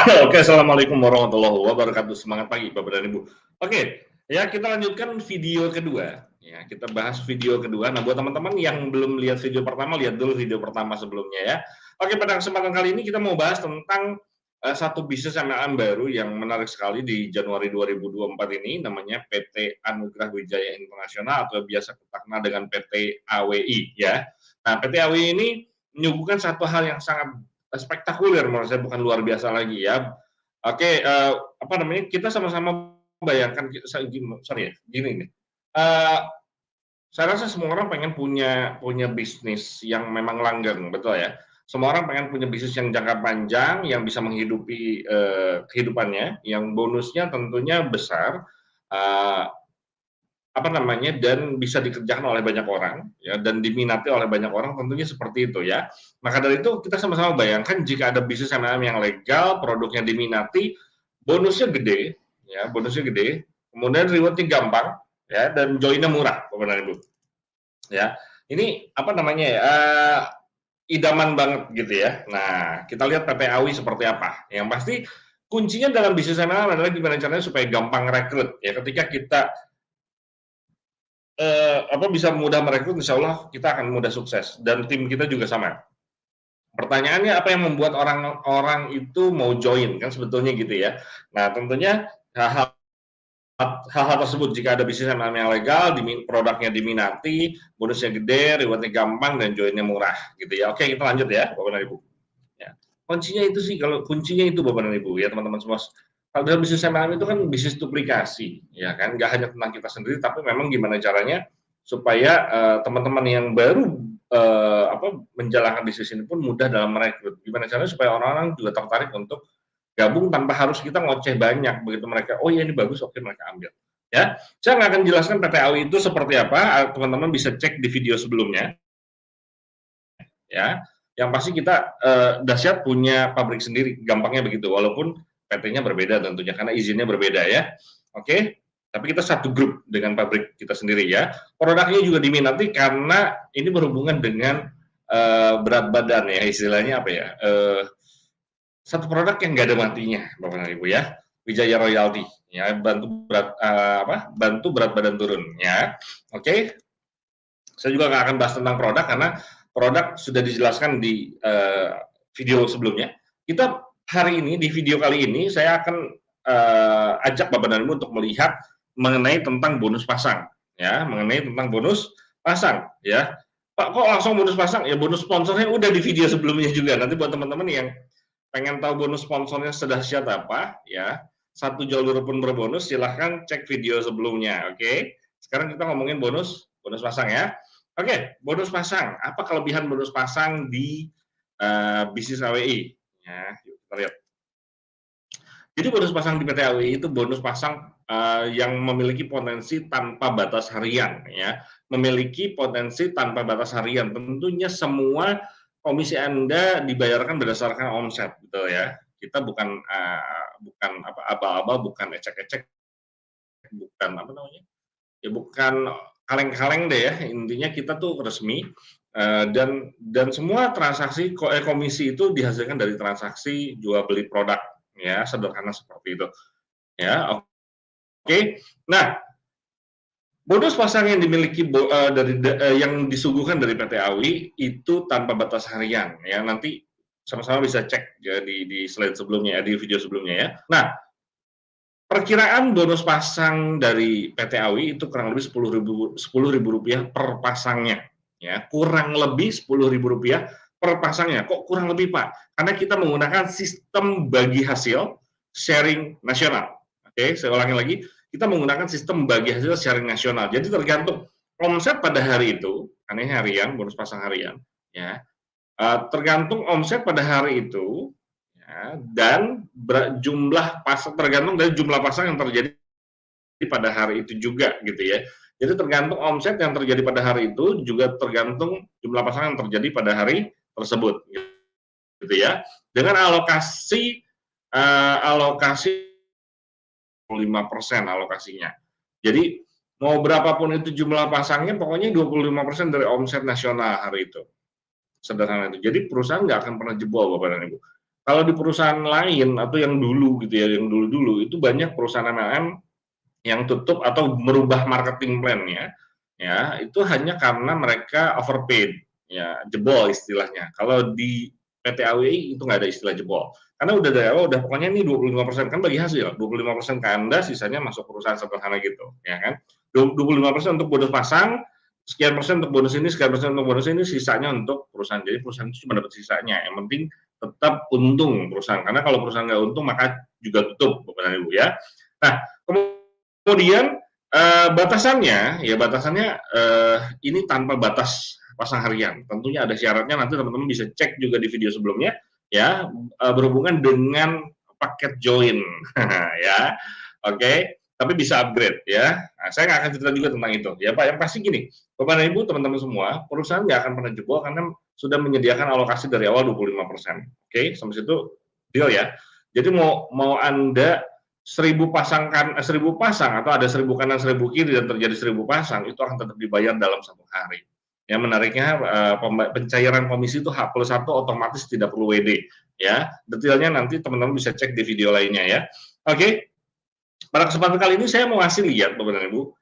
Oke, assalamualaikum warahmatullahi wabarakatuh. Semangat pagi, Bapak dan Ibu. Oke, ya kita lanjutkan video kedua. Ya, kita bahas video kedua. Nah, buat teman-teman yang belum lihat video pertama, lihat dulu video pertama sebelumnya ya. Oke, pada kesempatan kali ini kita mau bahas tentang satu bisnis MLM baru yang menarik sekali di Januari 2024 ini, namanya PT Anugrah Wijaya Internasional atau biasa kita kenal dengan PT AWI ya. Nah, PT AWI ini menyuguhkan satu hal yang sangat spektakuler menurut saya, bukan luar biasa lagi ya. Oke, apa namanya, kita sama-sama bayangkan, sorry ya, gini nih, eee, saya rasa semua orang pengen punya bisnis yang memang langgeng, betul ya? Semua orang pengen punya bisnis yang jangka panjang, yang bisa menghidupi, kehidupannya, yang bonusnya tentunya besar, eee, apa namanya, dan bisa dikerjakan oleh banyak orang, ya, dan diminati oleh banyak orang, tentunya seperti itu ya. Maka dari itu kita sama-sama bayangkan jika ada bisnis MLM yang legal, produknya diminati, bonusnya gede, ya, bonusnya gede, kemudian reward-nya gampang, ya, dan join-nya murah, Bapak dan Ibu. Ya, ini apa namanya ya, idaman banget gitu ya. Nah, kita lihat PT AWI seperti apa. Yang pasti kuncinya dalam bisnis MLM adalah gimana caranya supaya gampang rekrut. Ya, ketika kita apa, bisa mudah merekrut, insya Allah kita akan mudah sukses dan tim kita juga sama. Pertanyaannya apa yang membuat orang-orang itu mau join kan sebetulnya gitu ya. Nah, tentunya hal-hal hal-hal tersebut jika ada bisnis yang legal, produknya diminati, bonusnya gede, rewardnya gampang dan joinnya murah gitu ya. Oke, kita lanjut ya, Bapak dan Ibu. Ya. Kuncinya itu sih, kalau kuncinya itu Bapak dan Ibu ya teman-teman semua. Kalau dalam bisnis MLM itu kan bisnis duplikasi, ya kan, nggak hanya tentang kita sendiri, tapi memang gimana caranya supaya teman-teman yang baru menjalankan bisnis ini pun mudah dalam merekrut. Gimana caranya supaya orang-orang juga tertarik untuk gabung tanpa harus kita ngoceh banyak, begitu mereka, oh iya ini bagus, oke mereka ambil. Ya, saya nggak akan jelaskan PT AWI itu seperti apa, teman-teman bisa cek di video sebelumnya. Ya, yang pasti kita dahsyat punya pabrik sendiri, gampangnya begitu, walaupun PT-nya berbeda tentunya karena izinnya berbeda ya. Oke, tapi kita satu grup dengan pabrik kita sendiri ya. Produknya juga diminati karena ini berhubungan dengan berat badan ya, istilahnya apa ya? Satu produk yang nggak ada matinya, Bapak dan Ibu ya. Wijaya Royalty ya, bantu berat badan turun ya. Oke. Saya juga nggak akan bahas tentang produk karena produk sudah dijelaskan di video sebelumnya. Kita hari ini di video kali ini saya akan ajak Bapak dan Ibu untuk melihat mengenai tentang bonus pasang, ya, mengenai tentang bonus pasang, ya. Pak, kok langsung bonus pasang? Ya bonus sponsornya udah di video sebelumnya juga. Nanti buat teman-teman yang pengen tahu bonus sponsornya sedahsyat apa, ya, satu jalur pun berbonus, silahkan cek video sebelumnya, oke? Sekarang kita ngomongin bonus pasang ya. Oke, bonus pasang. Apa kelebihan bonus pasang di bisnis AWI? Ya, yuk kita lihat. Jadi bonus pasang di PT AWI itu bonus pasang yang memiliki potensi tanpa batas harian, ya. Memiliki potensi tanpa batas harian. Tentunya semua komisi Anda dibayarkan berdasarkan omset, betul ya. Kita bukan aba-aba, bukan ecek-ecek, bukan apa namanya, ya bukan kaleng-kaleng deh ya, intinya kita tuh resmi, dan semua transaksi komisi itu dihasilkan dari transaksi jual beli produk, ya sederhana seperti itu, ya. Oke. Nah, bonus pasang yang dimiliki yang disuguhkan dari PT AWI itu tanpa batas harian, ya nanti sama-sama bisa cek ya di slide sebelumnya, di video sebelumnya ya. Nah, perkiraan bonus pasang dari PT AWI itu kurang lebih Rp10.000 per pasangnya, ya, kurang lebih Rp10.000 per pasangnya. Kok kurang lebih, Pak? Karena kita menggunakan sistem bagi hasil sharing nasional. Oke, saya ulangi lagi, kita menggunakan sistem bagi hasil sharing nasional. Jadi tergantung omset pada hari itu, karena ini harian, bonus pasang harian, ya, tergantung omset pada hari itu, ya, dan jumlah pasang, tergantung dari jumlah pasang yang terjadi pada hari itu juga gitu ya. Jadi tergantung omset yang terjadi pada hari itu juga tergantung jumlah pasang yang terjadi pada hari tersebut gitu ya. Dengan alokasi 5% alokasinya. Jadi mau berapapun itu jumlah pasangnya, pokoknya 25% dari omset nasional hari itu. Sederhana itu. Jadi perusahaan nggak akan pernah jebol, Bapak dan Ibu. Kalau di perusahaan lain atau yang dulu gitu ya, yang dulu-dulu itu banyak perusahaan MLM yang tutup atau merubah marketing plan-nya, ya, itu hanya karena mereka overpaid, ya, jebol istilahnya. Kalau di PT AWI itu nggak ada istilah jebol. Karena udah dari awal udah pokoknya ini 25% kan bagi hasil, 25% ke Anda, sisanya masuk perusahaan sederhana gitu, ya kan. 25% untuk bonus pasang, sekian persen untuk bonus ini, sekian persen untuk bonus ini, sisanya untuk perusahaan. Jadi perusahaan itu cuma dapat sisanya. Yang penting tetap untung perusahaan. Karena kalau perusahaan nggak untung maka juga tutup, Bapak Ibu ya. Nah, kemudian batasannya, ya batasannya ini tanpa batas pasang harian. Tentunya ada syaratnya, nanti teman-teman bisa cek juga di video sebelumnya, ya, berhubungan dengan paket join, ya, oke, tapi bisa upgrade ya. Nah, saya nggak akan cerita juga tentang itu, ya Pak. Yang pasti gini, Bapak dan Ibu, teman-teman semua, perusahaan nggak akan pernah jebol karena sudah menyediakan alokasi dari awal 25%. Oke, sampai situ deal ya. Jadi mau Anda 1000 pasang atau ada 1000 kanan 1000 kiri dan terjadi 1000 pasang, itu akan tetap dibayar dalam 1 hari. Yang menariknya pencairan komisi itu H+1 otomatis, tidak perlu WD ya. Detailnya nanti teman-teman bisa cek di video lainnya ya. Oke. Pada kesempatan kali ini saya mau ngasih lihat Bapak dan Ibu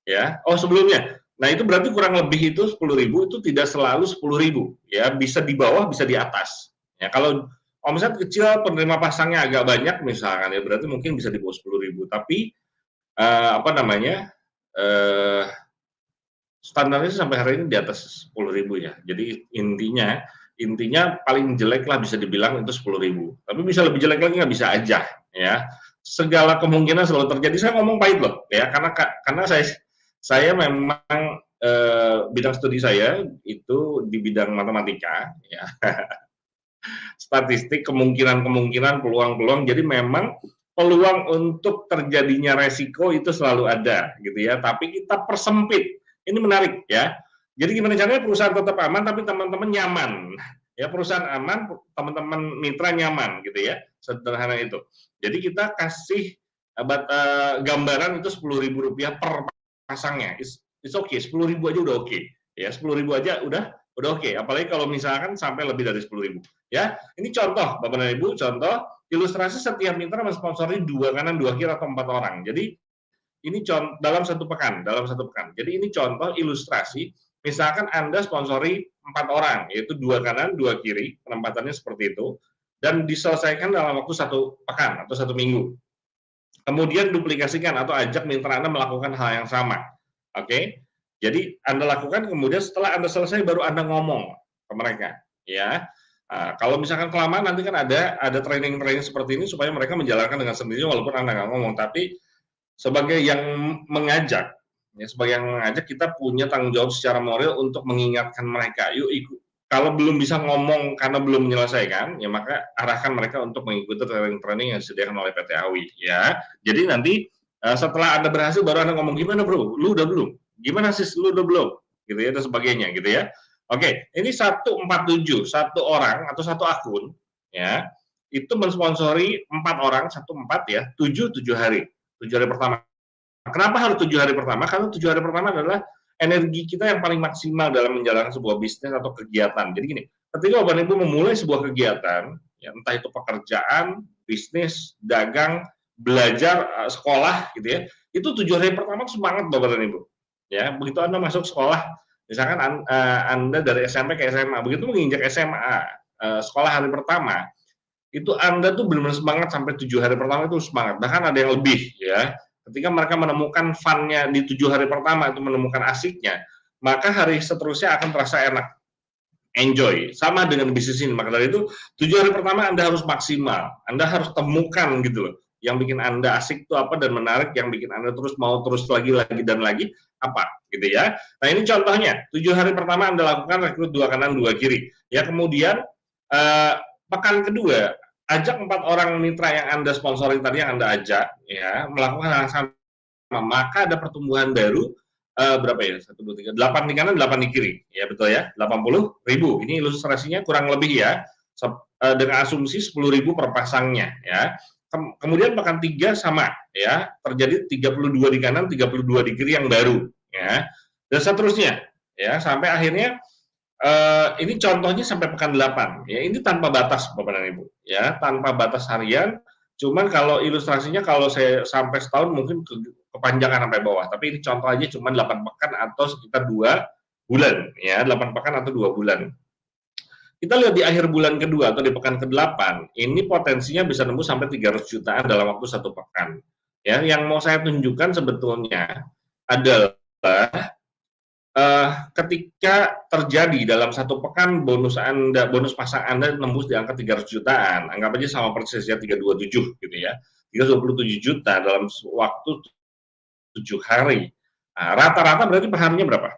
ya. Oh sebelumnya, nah itu berarti kurang lebih itu 10.000 itu tidak selalu 10.000 ya, bisa di bawah bisa di atas. Ya kalau omset kecil penerima pasangnya agak banyak misalkan ya, berarti mungkin bisa di bawah 10.000. Tapi apa namanya, standarnya sampai hari ini di atas 10.000 ya. Jadi intinya paling jelek lah bisa dibilang itu 10.000. Tapi bisa lebih jelek lagi nggak, bisa aja ya. Segala kemungkinan selalu terjadi. Saya ngomong pahit loh ya, karena saya memang bidang studi saya itu di bidang matematika ya. Statistik, kemungkinan-kemungkinan, peluang-peluang. Jadi memang peluang untuk terjadinya resiko itu selalu ada gitu ya, tapi kita persempit. Ini menarik ya. Jadi gimana caranya perusahaan tetap aman tapi teman-teman nyaman. Ya, perusahaan aman, teman-teman mitra nyaman gitu ya. Sederhana itu. Jadi kita kasih gambaran itu Rp10.000 per pasangnya. It's okay, 10.000 aja udah oke. Ya, 10.000 aja udah oke. Apalagi kalau misalkan sampai lebih dari 10.000. Ya, ini contoh Bapak dan Ibu, contoh ilustrasi setiap mitra mensponsori 2 kanan 2 kiri atau 4 orang. Jadi ini dalam satu pekan. Jadi ini contoh ilustrasi, misalkan Anda sponsori 4 orang, yaitu 2 kanan 2 kiri, penempatannya seperti itu, dan diselesaikan dalam waktu 1 pekan atau 1 minggu. Kemudian duplikasikan atau ajak mitra Anda melakukan hal yang sama. Oke? Jadi Anda lakukan, kemudian setelah Anda selesai baru Anda ngomong ke mereka, ya. Kalau misalkan kelamaan nanti kan ada training-training seperti ini supaya mereka menjalankan dengan sendirinya walaupun Anda nggak ngomong, tapi sebagai yang mengajak, ya, sebagai yang mengajak kita punya tanggung jawab secara moral untuk mengingatkan mereka, yuk ikut. Kalau belum bisa ngomong karena belum menyelesaikan, ya maka arahkan mereka untuk mengikuti training-training yang disediakan oleh PT AWI, ya. Jadi nanti setelah Anda berhasil baru Anda ngomong, gimana bro, lu udah belum? Gimana sis, lu udah belum? Gitu ya, dan sebagainya, gitu ya. Oke, ini 147, satu orang atau satu akun, ya, itu mensponsori 4 orang, 14 ya, 7 hari. 7 hari pertama. Kenapa harus 7 hari pertama? Karena 7 hari pertama adalah energi kita yang paling maksimal dalam menjalankan sebuah bisnis atau kegiatan. Jadi gini, ketika Bapak Ibu memulai sebuah kegiatan, ya, entah itu pekerjaan, bisnis, dagang, belajar, sekolah, gitu ya, itu 7 hari pertama semangat Bapak dan Ibu. Ya, begitu Anda masuk sekolah, misalkan Anda dari SMP ke SMA, begitu menginjak SMA, sekolah hari pertama, itu Anda tuh benar-benar semangat sampai 7 hari pertama itu semangat, bahkan ada yang lebih ya. Ketika mereka menemukan fun-nya di 7 hari pertama itu menemukan asiknya, maka hari seterusnya akan terasa enak, enjoy. Sama dengan bisnis ini, maka dari itu 7 hari pertama Anda harus maksimal, Anda harus temukan gitu loh, yang bikin Anda asik itu apa dan menarik, yang bikin Anda terus mau terus lagi dan lagi apa gitu ya. Nah ini contohnya, 7 hari pertama Anda lakukan rekrut 2 kanan 2 kiri. Ya kemudian pekan kedua, ajak 4 orang mitra yang Anda sponsori tadi, yang Anda ajak, ya, melakukan hal yang sama. Maka ada pertumbuhan baru, berapa ya, 1, 2, 3, 8 di kanan, 8 di kiri. Ya, betul ya, 80.000. Ini ilustrasinya kurang lebih ya, dengan asumsi 10.000 per pasangnya, ya. Kemudian pekan 3 sama, ya, terjadi 32 di kanan, 32 di kiri yang baru, ya. Dan seterusnya, ya, sampai akhirnya Ini contohnya sampai pekan 8 ya, ini tanpa batas Bapak dan Ibu ya, tanpa batas harian. Cuman kalau ilustrasinya kalau saya sampai setahun mungkin kepanjangan sampai bawah, tapi ini contoh aja cuma 8 pekan atau sekitar 2 bulan ya, 8 pekan atau 2 bulan. Kita lihat di akhir bulan kedua atau di pekan ke-8, ini potensinya bisa nembus sampai 300 jutaan dalam waktu 1 pekan. Ya, yang mau saya tunjukkan sebetulnya adalah ketika terjadi dalam 1 pekan bonus pasang Anda nembus di angka 300 jutaan, anggap aja sama persis ya 327 gitu ya, 327 juta dalam waktu 7 hari. Nah, rata-rata berarti perharinya berapa?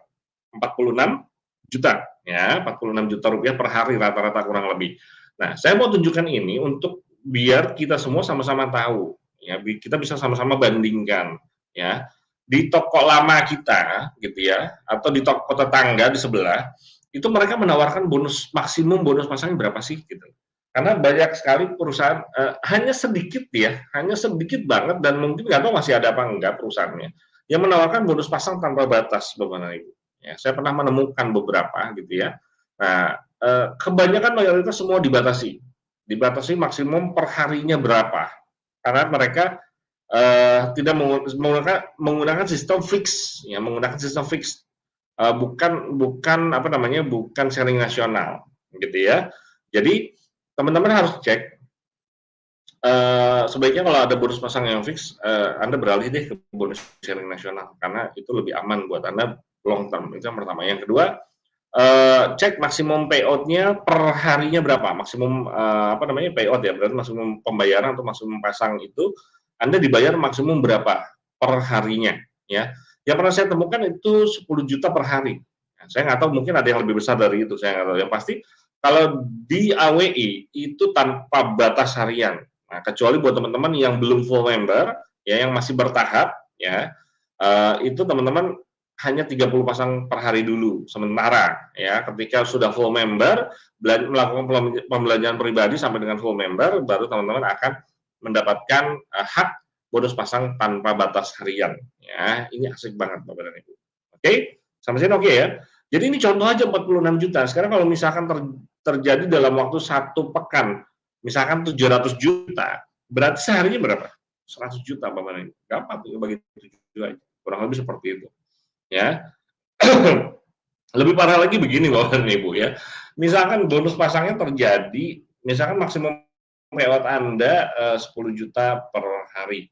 46 juta ya, 46 juta rupiah per hari rata-rata kurang lebih. Nah, saya mau tunjukkan ini untuk biar kita semua sama-sama tahu ya, kita bisa sama-sama bandingkan ya. Di toko lama kita gitu ya, atau di toko tetangga di sebelah, itu mereka menawarkan maksimum bonus pasangnya berapa sih gitu. Karena banyak sekali perusahaan hanya sedikit ya, hanya sedikit banget dan mungkin nggak tahu masih ada apa enggak perusahaannya yang menawarkan bonus pasang tanpa batas Bapak Ibu. Ya, saya pernah menemukan beberapa gitu ya. Nah, kebanyakan mayoritas semua dibatasi maksimum per harinya berapa. Karena mereka tidak menggunakan sistem fix, ya menggunakan sistem fix, bukan sharing nasional, gitu ya. Jadi teman-teman harus cek. Sebaiknya kalau ada bonus pasang yang fix, Anda beralih deh ke bonus sharing nasional karena itu lebih aman buat Anda long term. Itu yang pertama. Yang kedua, cek maksimum payout-nya per harinya berapa, maksimum payout ya, berarti maksimum pembayaran atau maksimum pasang itu Anda dibayar maksimum berapa per harinya ya. Yang pernah saya temukan itu 10 juta per hari. Nah, saya nggak tahu mungkin ada yang lebih besar dari itu, saya nggak tahu. Yang pasti kalau di AWI itu tanpa batas harian. Nah, kecuali buat teman-teman yang belum full member ya, yang masih bertahap ya, itu teman-teman hanya 30 pasang per hari dulu sementara ya, ketika sudah full member melakukan pembelanjaan pribadi sampai dengan full member baru teman-teman akan mendapatkan hak bonus pasang tanpa batas harian ya. Ini asik banget Bapak dan Ibu. Oke, sampai sini oke ya. Jadi ini contoh aja 46 juta. Sekarang kalau misalkan terjadi dalam waktu 1 pekan, misalkan 700 juta, berarti seharinya berapa? 100 juta Bapak dan Ibu. Gampang tuh bagi 7 aja. Kurang lebih seperti itu ya. Lebih parah lagi begini Bapak dan Ibu ya. Misalkan bonus pasangnya terjadi, misalkan maksimum payout Anda 10 juta per hari.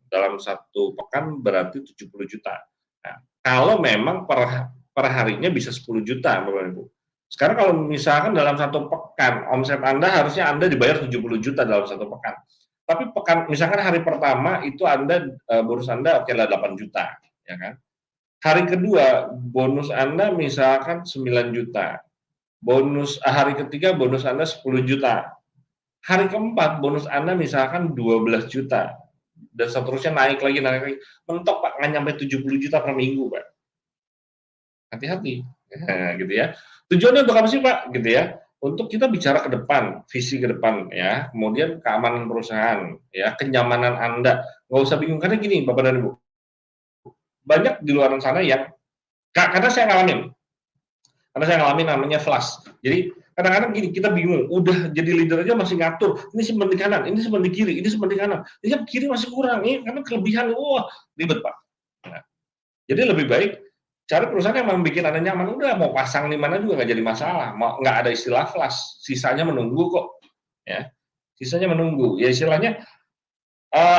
Dalam 1 pekan berarti 70 juta. Nah, kalau memang per harinya bisa 10 juta Bapak dan Ibu. Sekarang kalau misalkan dalam 1 pekan omset Anda harusnya Anda dibayar 70 juta dalam 1 pekan. Tapi misalkan hari pertama itu Anda bonus Anda oke lah 8 juta, ya kan? Hari kedua bonus Anda misalkan 9 juta. Hari ketiga bonus Anda 10 juta. Hari keempat bonus Anda misalkan 12 juta. Dan seterusnya naik lagi. Mentok Pak, nggak nyampe 70 juta per minggu Pak. Hati-hati. Nah, gitu ya. Tujuannya untuk apa sih Pak? Gitu ya. Untuk kita bicara ke depan, visi ke depan ya. Kemudian keamanan perusahaan, ya, kenyamanan Anda. Nggak usah bingung karena gini Bapak dan Ibu. Banyak di luar sana yang karena saya ngalamin namanya flash. Jadi kadang-kadang gini, kita bingung, udah jadi leader aja masih ngatur, ini simpen di kanan, ini simpen di kiri, ini simpen di kanan, ini kiri masih kurang, ini karena kelebihan, wah ribet Pak. Nah, jadi lebih baik cari perusahaan yang membuat Anda nyaman, udah mau pasang di mana juga nggak jadi masalah, nggak ada istilah flash, sisanya menunggu kok, ya, sisanya menunggu, ya istilahnya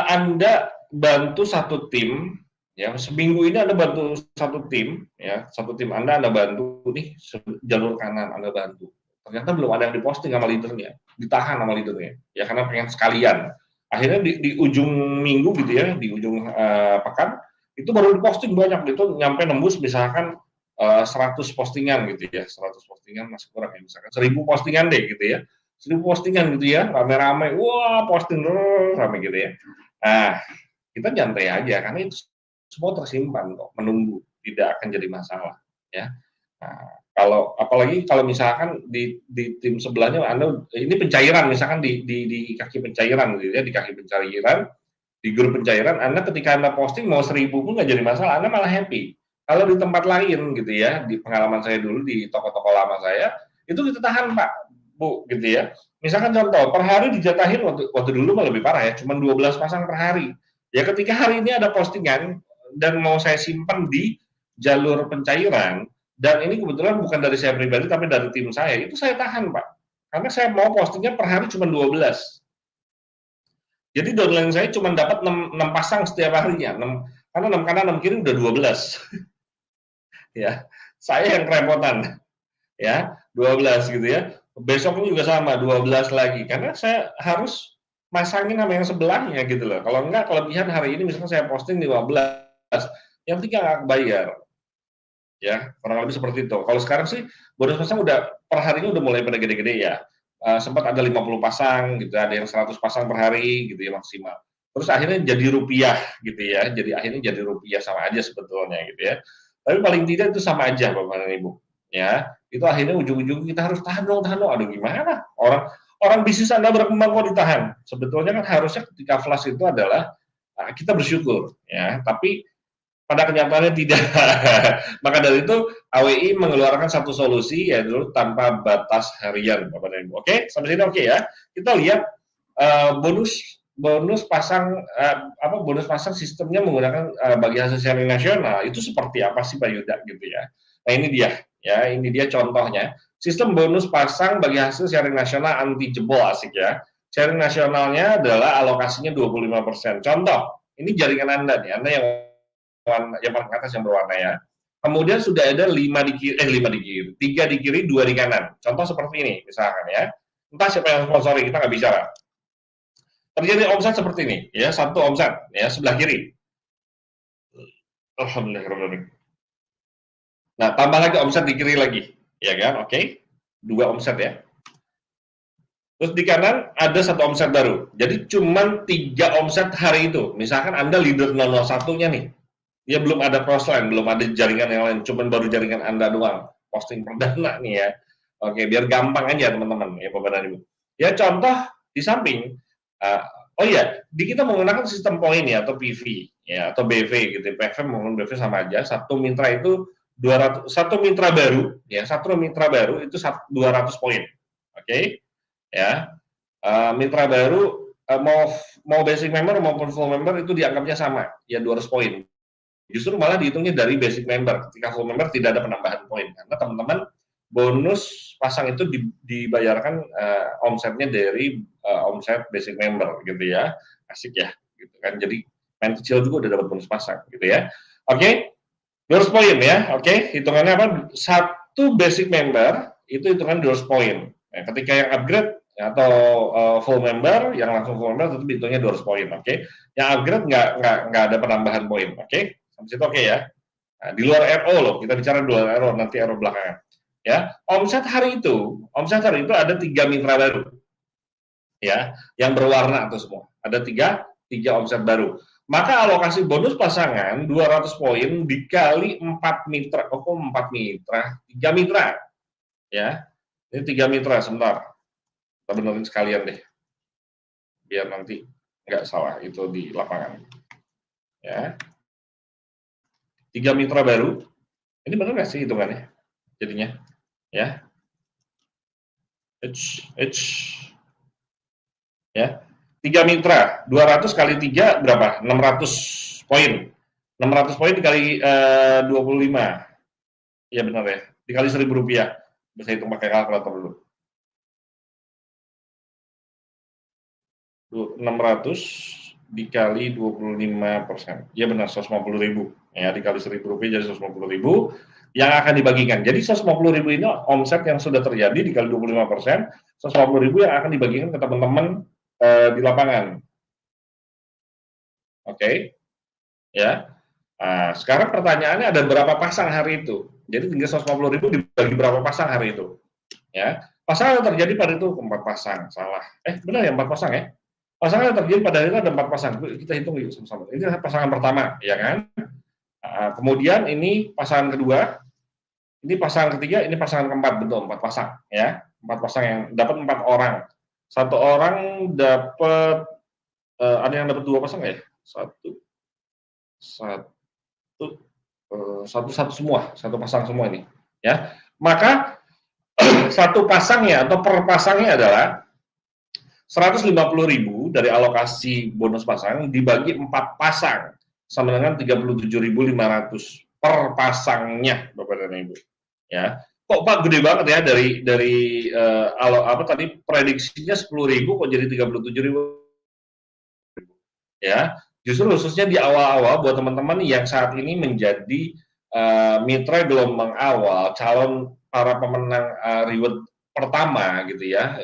Anda bantu satu tim, ya seminggu ini Anda bantu satu tim, ya satu tim Anda bantu nih jalur kanan Anda bantu. Ternyata belum ada yang diposting sama leadernya, ditahan sama leadernya, ya karena pengen sekalian. Akhirnya di ujung minggu gitu ya, di ujung pekan itu baru diposting banyak, itu nyampe nembus misalkan 100 postingan gitu ya, 100 postingan masih kurang ya, misalkan 1000 postingan deh gitu ya. 1000 postingan gitu ya, rame-rame, wah posting rame gitu ya. Nah, kita nyantai aja karena itu semua tersimpan kok, menunggu, tidak akan jadi masalah ya. Nah, apalagi kalau misalkan di tim sebelahnya Anda ini pencairan misalkan di kaki pencairan gitu ya, di kaki pencairan, di grup pencairan Anda ketika Anda posting mau 1000 pun nggak jadi masalah, Anda malah happy. Kalau di tempat lain gitu ya, di pengalaman saya dulu di toko-toko lama saya, itu kita tahan Pak, Bu, gitu ya. Misalkan contoh, per hari dijatahin waktu dulu mah lebih parah ya, cuma 12 pasang per hari. Ya ketika hari ini ada postingan dan mau saya simpan di jalur pencairan, dan ini kebetulan bukan dari saya pribadi tapi dari tim saya, itu saya tahan Pak. Karena saya mau postingnya per hari cuma 12. Jadi downline saya cuma dapat 6 pasang setiap harinya, 6, karena 6 kanan 6 kiri udah 12. Ya, saya yang kerepotan ya, 12 gitu ya. Besoknya juga sama 12 lagi karena saya harus masangin sama yang sebelahnya gitu loh. Kalau enggak kelebihan hari ini misalnya saya posting 15, yang 3 nggak kebayar. Ya, kurang lebih seperti itu. Kalau sekarang sih bonus pasang udah per harinya udah mulai pada gede-gede ya. Sempat ada 50 pasang gitu, ada yang 100 pasang per hari gitu ya maksimal. Terus akhirnya jadi rupiah gitu ya. Jadi akhirnya jadi rupiah sama aja sebetulnya gitu ya. Tapi paling tidak itu sama aja Bapak dan Ibu. Ya, itu akhirnya ujung-ujungnya kita harus tahan dong, tahan dong. Aduh gimana? Orang orang bisnis Anda berkembang kok ditahan. Sebetulnya kan harusnya ketika flash itu adalah kita bersyukur ya, tapi pada kenyataannya tidak. Maka dari itu AWI mengeluarkan satu solusi yaitu tanpa batas harian, Bapak dan Ibu. Oke, sampai sini oke ya. Kita lihat bonus bonus pasang bonus pasang sistemnya menggunakan bagi hasil sharing nasional itu seperti apa sih Pak Yuda gitu ya. Nah ini dia ya, ini dia contohnya. Sistem bonus pasang bagi hasil sharing nasional anti jebol asik ya. Sharing nasionalnya adalah alokasinya 25%. Contoh, ini jaringan Anda nih, Anda yang paling atas yang berwarna ya. Kemudian sudah ada 5 di kiri, 3 di kiri, 2 di kanan. Contoh seperti ini, misalkan ya. Entah siapa yang sponsori, kita nggak bicara. Terjadi omset seperti ini, ya satu omset, ya sebelah kiri. Alhamdulillah. Nah, tambah lagi omset di kiri lagi, ya kan? Oke, 2 omset ya. Terus di kanan ada satu omset baru. Jadi cuma 3 omset hari itu. Misalkan Anda leader 001-nya nih, ya belum ada crossline, belum ada jaringan yang lain, cuman baru jaringan Anda doang. Posting perdana nih ya. Oke, biar gampang aja teman-teman ya Bapak dan Ibu. Ya contoh di samping, uh, oh iya, di kita menggunakan sistem poin ya atau PV ya atau BV gitu. PV maupun BV sama aja. Satu mitra itu 200, satu mitra baru ya, satu mitra baru itu 200 poin. Oke, ya. Mitra baru mau basic member maupun full member itu dianggapnya sama, ya 200 poin. Justru malah dihitungnya dari basic member. Ketika full member tidak ada penambahan poin karena teman-teman bonus pasang itu dibayarkan omsetnya dari omset basic member gitu ya. Asik ya gitu kan. Jadi main kecil juga udah dapat bonus pasang gitu ya. Oke, 200 poin ya. Oke, hitungannya apa? Satu basic member itu hitungan 200 poin. Nah, ketika yang upgrade atau full member, yang langsung full member tetap hitungnya 200 poin. Oke, yang upgrade nggak ada penambahan poin. Oke, sampai situ oke ya. Nah, di luar RO loh, kita bicara di luar RO, nanti RO belakangan. Ya, omset hari itu ada 3 mitra baru, ya, yang berwarna itu semua. Ada tiga omset baru. Maka alokasi bonus pasangan 200 poin dikali 4 mitra. Oh, kok 4 mitra? 3 mitra, ya. Ini 3 mitra, sebentar. Kita benerin sekalian deh, biar nanti nggak salah itu di lapangan. Ya, 3 mitra baru. Ini benar nggak sih hitungannya? Jadinya, ya. Ya. 3 mitra, 200 kali 3 berapa? 600 poin. 600 poin dikali 25. Iya benar ya. Dikali Rp1.000. Bisa hitung pakai kalkulator dulu. 600 dikali 25%. Iya benar, 150.000. Ya, dikali Rp1.000 jadi 150.000 yang akan dibagikan. Jadi 150.000 ini omset yang sudah terjadi dikali 25%, 150.000 yang akan dibagikan ke teman-teman di lapangan. Oke, ya. Nah, sekarang pertanyaannya ada berapa pasang hari itu? Jadi tinggal 150.000 dibagi berapa pasang hari itu? Ya, pasang yang terjadi pada itu 4 pasang, salah. Benar ya 4 pasang ya? Pasangan yang terjadi pada hari itu ada 4 pasang. Kita hitung yuk sama-sama. Ini pasangan pertama, ya kan? Kemudian ini pasangan kedua, ini pasangan ketiga, ini pasangan keempat, betul 4 pasang, ya. 4 pasang yang dapat 4 orang. Satu orang dapat ada yang dapat 2 pasang ya? Satu, satu-satu semua, satu pasang semua ini, ya. Maka satu pasangnya atau per pasangnya adalah 150.000 dari alokasi bonus pasang dibagi 4 pasang sama dengan 37.500 per pasangnya, Bapak dan Ibu. Ya, kok Pak gede banget ya dari apa tadi prediksinya 10.000 kok jadi 37.000 ya. Justru khususnya di awal-awal buat teman-teman yang saat ini menjadi mitra gelombang awal, calon para pemenang reward pertama gitu ya,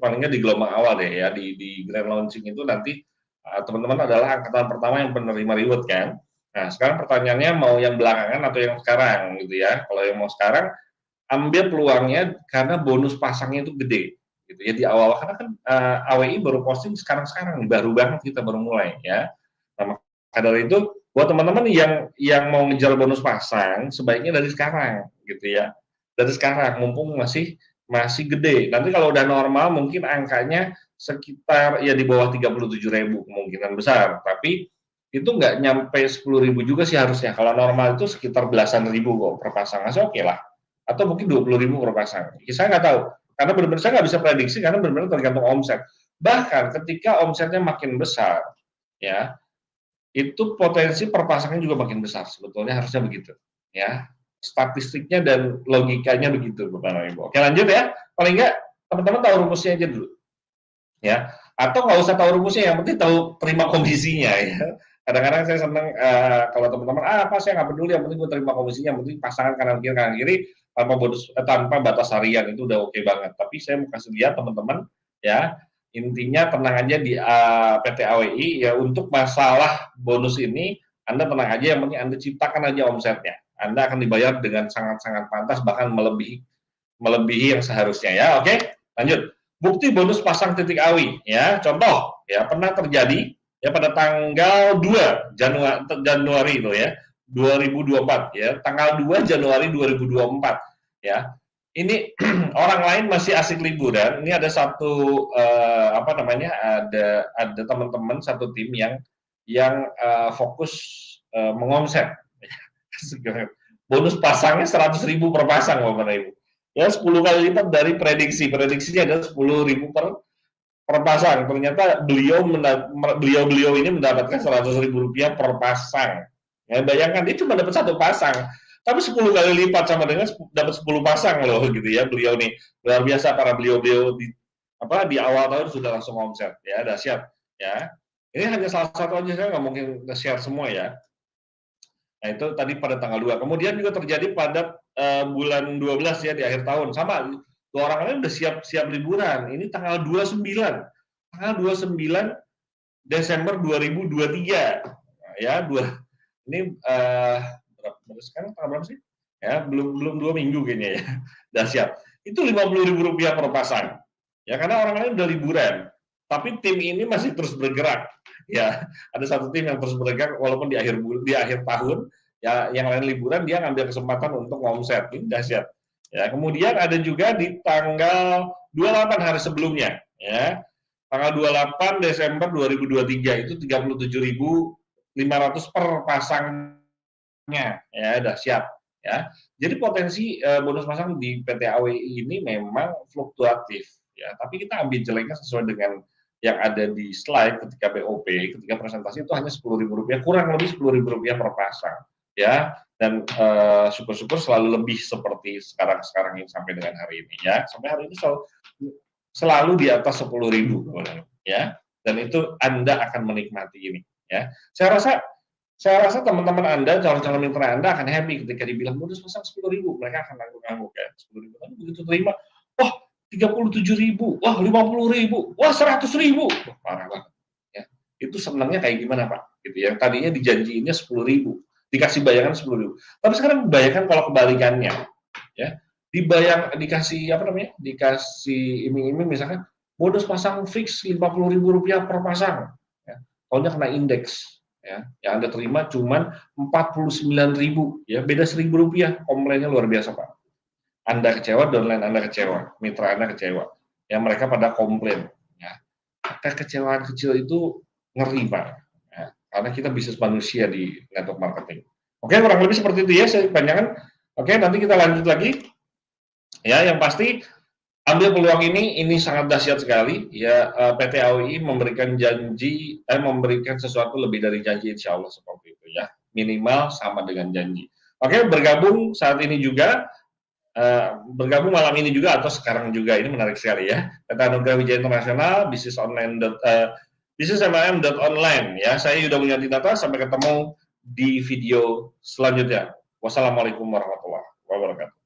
paling nggak di gelombang awal deh ya, di grand launching itu nanti teman-teman adalah angkatan pertama yang penerima reward kan. Nah sekarang pertanyaannya mau yang belakangan atau yang sekarang gitu ya. Kalau yang mau sekarang ambil peluangnya karena bonus pasangnya itu gede gitu ya di awal karena kan AWI baru posting sekarang-sekarang nih, baru banget kita baru mulai ya. Nah, maka dari itu buat teman-teman yang mau ngejar bonus pasang sebaiknya dari sekarang gitu ya. Dari sekarang mumpung masih masih gede. Nanti kalau udah normal mungkin angkanya sekitar ya di bawah 37.000 kemungkinan besar, tapi itu nggak nyampe 10.000 juga sih harusnya. Kalau normal itu sekitar belasan ribu kok per pasang, masih oke lah. Atau mungkin 20.000 per pasang. Ya, saya nggak tahu, karena benar-benar saya nggak bisa prediksi karena benar-benar tergantung omset. Bahkan ketika omsetnya makin besar, ya itu potensi perpasangnya juga makin besar. Sebetulnya harusnya begitu, ya. Statistiknya dan logikanya begitu, Bapak dan Ibu. Oke, lanjut ya. Paling nggak teman-teman tahu rumusnya aja dulu, ya. Atau nggak usah tahu rumusnya, yang penting tahu terima komisinya, ya. Kadang-kadang saya senang kalau teman-teman, apa saya nggak peduli, yang penting gue terima komisinya, yang penting pasangan kanan kiri tanpa bonus, tanpa batas harian itu udah oke banget. Tapi saya mau kasih lihat teman-teman, ya intinya tenang aja di PT AWI ya untuk masalah bonus ini Anda tenang aja, yang penting Anda ciptakan aja omsetnya. Anda akan dibayar dengan sangat-sangat pantas bahkan melebihi melebihi yang seharusnya ya. Oke, lanjut. Bukti bonus pasang titik awi ya. Contoh ya pernah terjadi ya pada tanggal 2 Januari itu ya 2024 ya. Tanggal 2 Januari 2024 ya. Ini orang lain masih asik liburan. Ini ada satu apa namanya? Ada teman-teman satu tim yang fokus mengomset. Bonus pasangnya 100.000 per pasang, Bapak Ibu. Ya 10 kali lipat dari prediksinya adalah 10.000 per pasang. Ternyata beliau ini mendapatkan 100.000 rupiah per pasang. Ya, bayangkan dia cuma dapat satu pasang, tapi 10 kali lipat sama dengan dapat 10 pasang loh gitu ya. Beliau nih luar biasa, para beliau di awal tahun sudah langsung omset ya, dahsyat ya. Ini hanya salah satu aja, saya nggak mungkin share semua ya. Nah, itu tadi pada tanggal 2. Kemudian juga terjadi pada bulan 12 ya di akhir tahun. Sama, dua orang lain udah siap liburan. Ini tanggal 29. Tanggal 29 Desember 2023. Nah, ya, ini sekarang tanggal berapa sih? Ya, belum 2 minggu kayaknya ya. Dahsyat. Itu 50.000 rupiah per pasang. Ya, karena orang lain udah liburan. Tapi tim ini masih terus bergerak. Ya, ada satu tim yang terus bergerak walaupun di akhir tahun ya yang lain liburan dia ngambil kesempatan untuk ngomset. Ini dahsyat. Ya, kemudian ada juga di tanggal 28 hari sebelumnya ya. Tanggal 28 Desember 2023 itu 37.500 per pasangnya ya dahsyat ya. Jadi potensi bonus pasang di PT AWI ini memang fluktuatif ya, tapi kita ambil jeleknya sesuai dengan yang ada di slide ketika BOP, ketika presentasi itu hanya 10.000 rupiah, kurang lebih 10.000 rupiah per pasang, ya. Dan syukur-syukur selalu lebih seperti sekarang ini sampai dengan hari ini, ya. Sampai hari ini selalu di atas 10.000, ya. Dan itu Anda akan menikmati ini, ya. Saya rasa teman-teman Anda, calon-calon mitra Anda akan happy ketika dibilang bonus pasang 10.000, mereka akan ngangguk-ngangguk ya, 10.000. Tapi begitu terima, wah 37.000, wah 50.000, wah 100.000, wah, parah banget. Ya, itu senangnya kayak gimana Pak? Gitu. Yang tadinya dijanjiinnya 10.000, dikasih bayangan 10.000. Tapi sekarang bayangkan kalau kebalikannya, ya, dikasih apa namanya? Dikasih iming-iming misalkan bonus pasang fix 50.000 rupiah per pasang. Ya, tahunnya kena indeks. Ya, yang Anda terima cuma 49.000, ya, beda 1.000 rupiah, komplainnya luar biasa Pak. Anda kecewa, downline Anda kecewa, mitra Anda kecewa. Ya, mereka pada komplain. Ya. Kekecewaan kecil itu ngeri, Pak. Ya, karena kita bisnis manusia di network marketing. Oke, kurang lebih seperti itu ya, saya kepanjangan. Oke, nanti kita lanjut lagi. Ya, yang pasti ambil peluang ini sangat dahsyat sekali. Ya, PT AOI memberikan janji, memberikan sesuatu lebih dari janji, insya Allah seperti itu ya. Minimal sama dengan janji. Oke, bergabung saat ini juga, bergabung malam ini juga atau sekarang juga, ini menarik sekali ya. PT Anugerah Wijaya Internasional, bisnis online, bisnis MLM.online ya. Saya Yuda Mulyadinata, sampai ketemu di video selanjutnya. Wassalamualaikum warahmatullahi wabarakatuh.